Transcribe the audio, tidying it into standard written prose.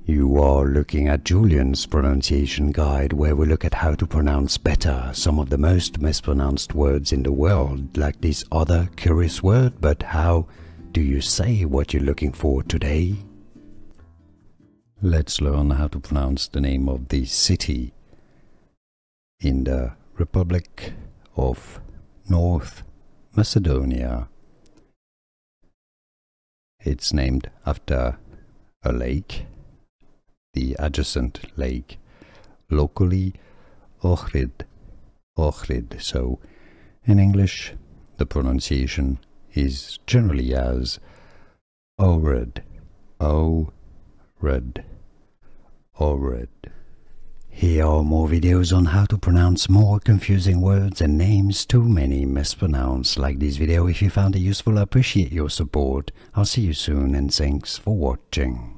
You are looking at Julian's pronunciation guide, where we look at how to pronounce better some of the most mispronounced words in the world, like this other curious word. But how do you say what you're looking for today? Let's learn how to pronounce the name of the city in the Republic of North Macedonia. It's named after a lake, the adjacent lake, locally Ohrid, Ohrid. So in English the pronunciation is generally as Ohrid, Ohrid, Ohrid. Here are more videos on how to pronounce more confusing words and names too many mispronounced. Like this video if you found it useful. I appreciate your support. I'll see you soon and thanks for watching.